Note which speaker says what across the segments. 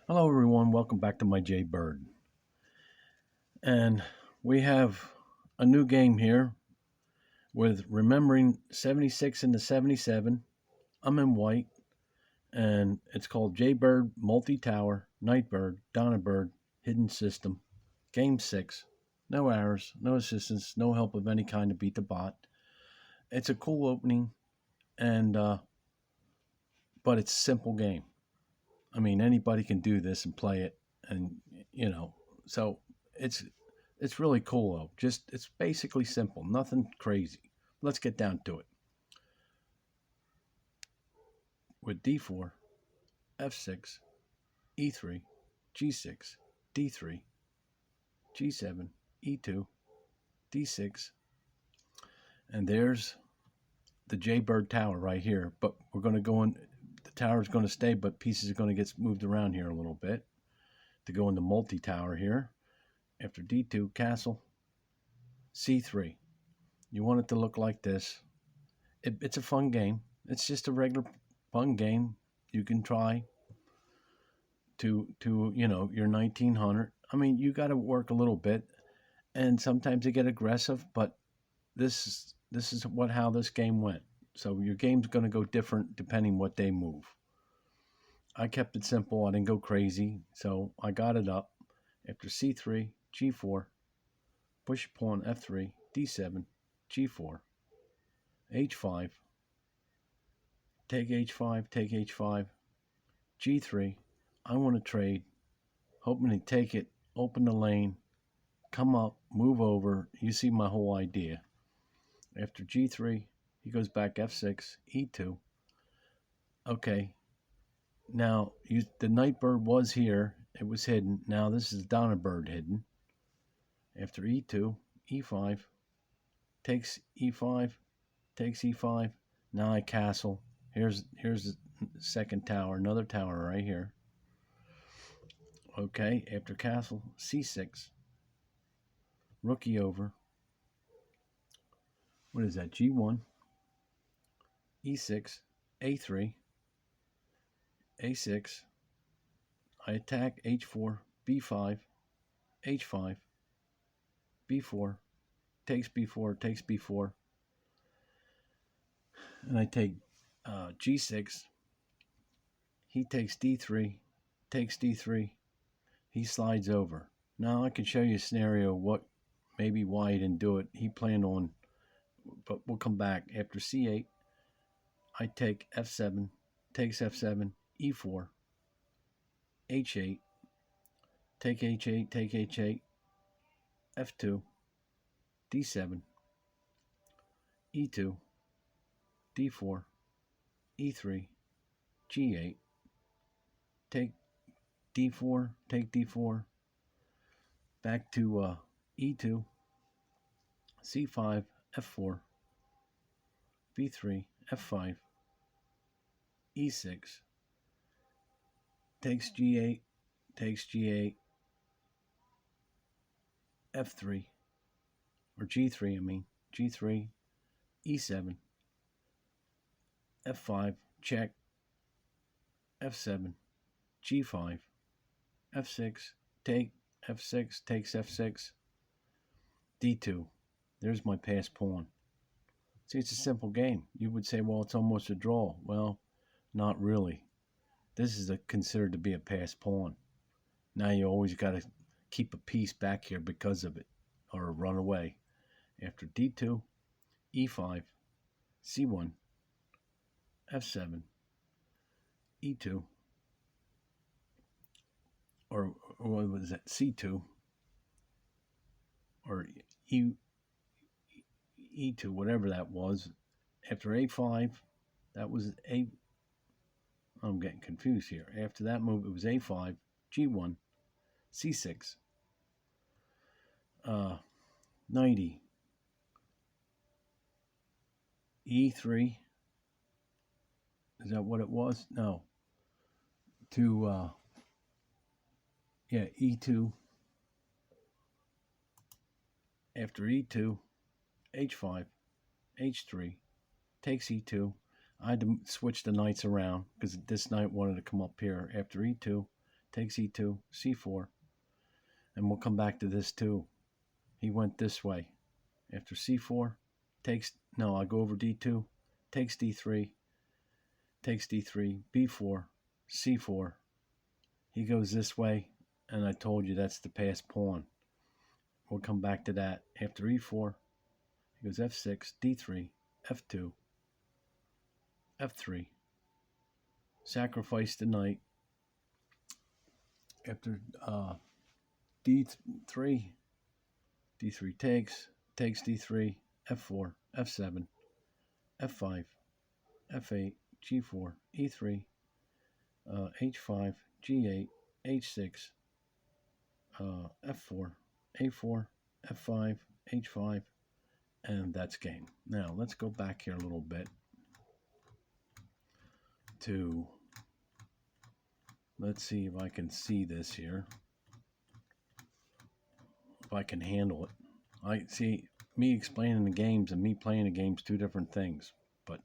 Speaker 1: Hello, everyone. Welcome back to my jbird. And we have a new game here with remembering 76 into 77. I'm in white, and it's called jbird Multi Tower Nightbird Donna Bird Hidden System. Game 6. No errors, no assistance, no help of any kind to beat the bot. It's a cool opening, and but it's a simple game. I mean, anybody can do this and play it, and you know, so it's it's really cool though. Just it's basically simple, nothing crazy. Let's get down to it. With d4, f6, e3, g6, d3, g7, e2, d6, and there's the jaybird tower right here. But we're going to go in. The tower is going to stay, but pieces are going to get moved around here a little bit to go into multi tower here. After d2, castle, c3. You want it to look like this. It's a fun game. It's just a regular fun game. You can try to your 1900. I mean, you got to work a little bit, and sometimes you get aggressive. But this is what how this game went. So your game's going to go different depending what they move. I kept it simple. I didn't go crazy, so I got it up after c3, g4, push pawn f3, d7, g4, h5, take h5, take h5, g3. I want to trade, hoping to take it, open the lane, come up, move over. You see my whole idea. After g3, he goes back f6, e2. Okay, now the nightbird was here. It was hidden. Now this is Donna Bird hidden. After e2, e5, takes e5, takes e5. Now I castle. Here's the second tower, another tower right here. Okay, after castle, c6, rook e over. What is that? G1, e6, a3, a6. I attack h4, b5, h5, b4, takes b4, takes b4, and I take g6. He takes d3, takes d3. He slides over. Now I can show you a scenario what maybe why he didn't do it. He planned on, but we'll come back after c8. I take f7, takes f7, e4, h8, take h8, take h8, f2, d7, e2, d4, e3, g8, take d4, take d4, back to e2, c5, f4, b3, f5, e6, takes g8, takes g8, f3, or g3, I mean, g3, e7, f5, check, f7, g5, f6, take, f6, takes f6, d2. There's my pass pawn. See, it's a simple game. You would say, well, it's almost a draw. Well, not really. This is considered to be a pass pawn. Now you always got to keep a piece back here because of it, or run away. After d2, e5, c1, f7, e2, or what was that, c2, or e2, whatever that was. After a5, that was a. I'm getting confused here. After that move, it was a5, g1, c6, 90, e3. Is that what it was? No. To e2. After e2, h5, h3, takes e2. I had to switch the knights around because this knight wanted to come up here. After e2, takes e2, c4, and we'll come back to this too. He went this way. After c4, I go over d2, takes d3, takes d3, b4, c4. He goes this way, and I told you that's the passed pawn. We'll come back to that. After e4, he goes f6, d3, f2, f3. Sacrifice the knight. After d3, d3 takes d3, f4, f7, f5, f8, g4, e3, h5, g8, h6, f4, a4, f5, h5, and that's game. Now let's go back here a little bit to, let's see if I can see this here, if I can handle it. I see, me explaining the games and me playing the games, two different things. But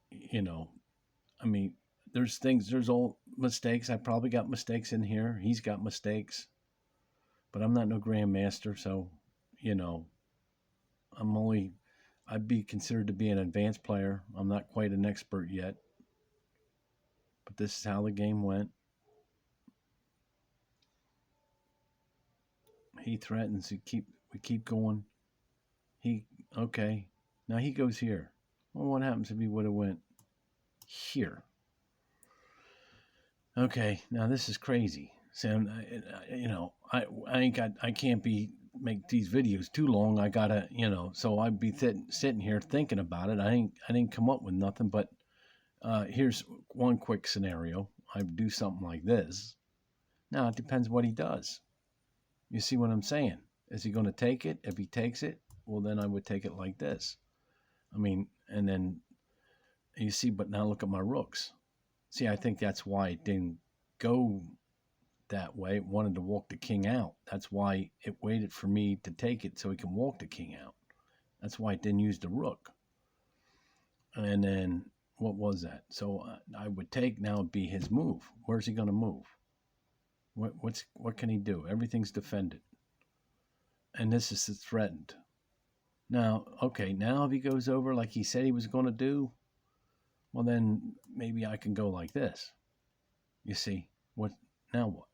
Speaker 1: you know, I mean, there's all mistakes. I probably got mistakes in here. He's got mistakes, but I'm not no grandmaster, so you know, I'd be considered to be an advanced player. I'm not quite an expert yet, but this is how the game went. He threatens to we keep going. Okay. Now he goes here. Well, what happens if he would have went here? Okay, now this is crazy. So, you know, I can't make these videos too long. I gotta, so I'd be sitting here thinking about it. I didn't come up with nothing, but here's one quick scenario. I do something like this. Now it depends what he does. You see what I'm saying? Is he going to take it? If he takes it, well, then I would take it like this. I mean, and then you see, but now look at my rooks. See, I think that's why it didn't go that way. It wanted to walk the king out. That's why it waited for me to take it so he can walk the king out. That's why it didn't use the rook. And then what was that? So I would take, now it'd be his move. Where's he going to move? What can he do? Everything's defended. And this is threatened. Now, okay, now if he goes over like he said he was going to do, well, then maybe I can go like this. You see, now what?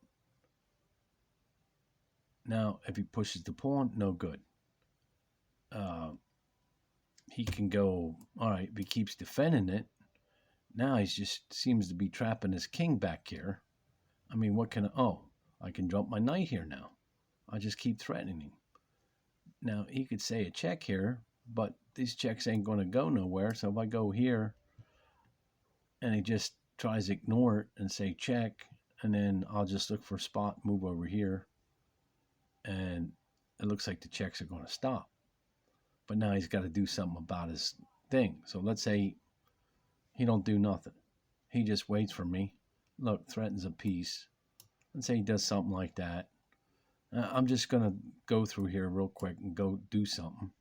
Speaker 1: Now, if he pushes the pawn, no good. He can go, all right, if he keeps defending it, now he just seems to be trapping his king back here. I mean, I can drop my knight here now. I just keep threatening him. Now, he could say a check here, but these checks ain't going to go nowhere. So if I go here and he just tries to ignore it and say check, and then I'll just look for a spot, move over here, and it looks like the checks are going to stop. But now he's got to do something about his thing. So let's say he don't do nothing. He just waits for me. Look, threatens a piece. Let's say he does something like that. I'm just going to go through here real quick and go do something.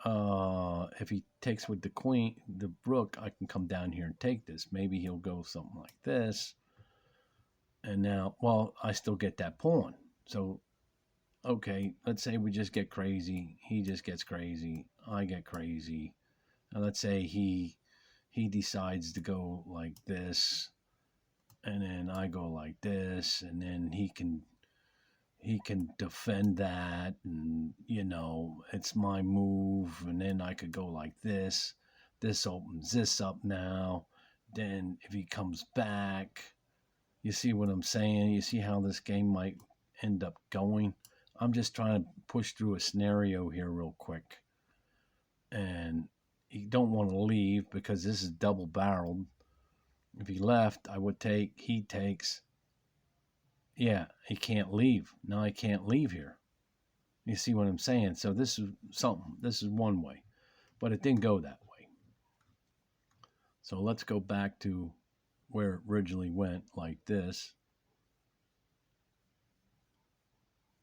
Speaker 1: If he takes with the queen, the rook, I can come down here and take this. Maybe he'll go something like this. And now, well, I still get that pawn. So, okay, let's say we just get crazy. He just gets crazy. I get crazy. Now, let's say he decides to go like this. And then I go like this. And then he can defend that, and it's my move, and then I could go like this opens this up now. Then if he comes back, you see what I'm saying? You see how this game might end up going? I'm just trying to push through a scenario here real quick, and you don't want to leave because this is double barreled. If he left, I would take, he takes. Yeah, he can't leave. Now I can't leave here. You see what I'm saying? So this is something. This is one way. But it didn't go that way. So let's go back to where it originally went, like this.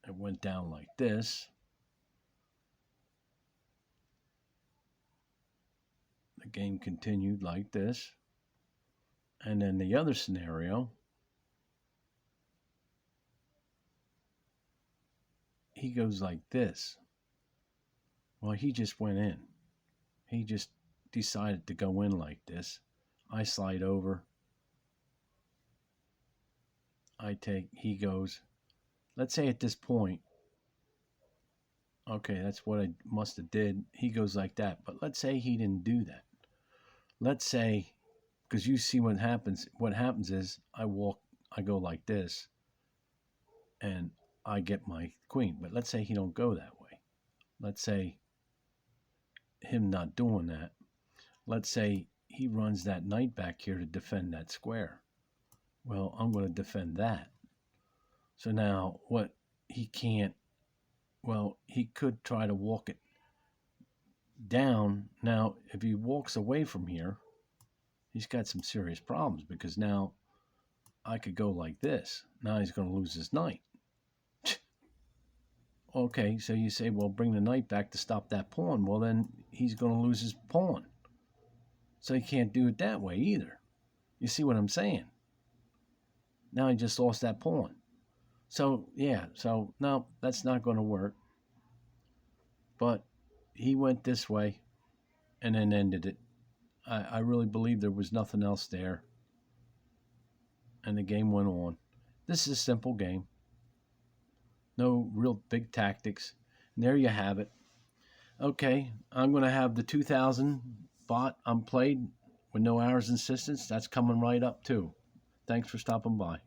Speaker 1: It went down like this. The game continued like this. And then the other scenario, he goes like this. Well, he just went in. He just decided to go in like this. I slide over. I take, he goes. Let's say at this point, okay, that's what I must have did. He goes like that. But let's say he didn't do that. Let's say, because you see what happens. What happens is I go like this, and I get my queen. But let's say he don't go that way. Let's say him not doing that. Let's say he runs that knight back here to defend that square. Well, I'm going to defend that. So now what he can't, well, he could try to walk it down. Now, if he walks away from here, he's got some serious problems because now I could go like this. Now he's going to lose his knight. Okay, so you say, well, bring the knight back to stop that pawn. Well, then he's going to lose his pawn. So he can't do it that way either. You see what I'm saying? Now he just lost that pawn. So, yeah, so no, that's not going to work. But he went this way and then ended it. I really believe there was nothing else there. And the game went on. This is a simple game. No real big tactics. And there you have it. Okay, I'm going to have the 2000 bot unplayed with no hours insistence. That's coming right up too. Thanks for stopping by.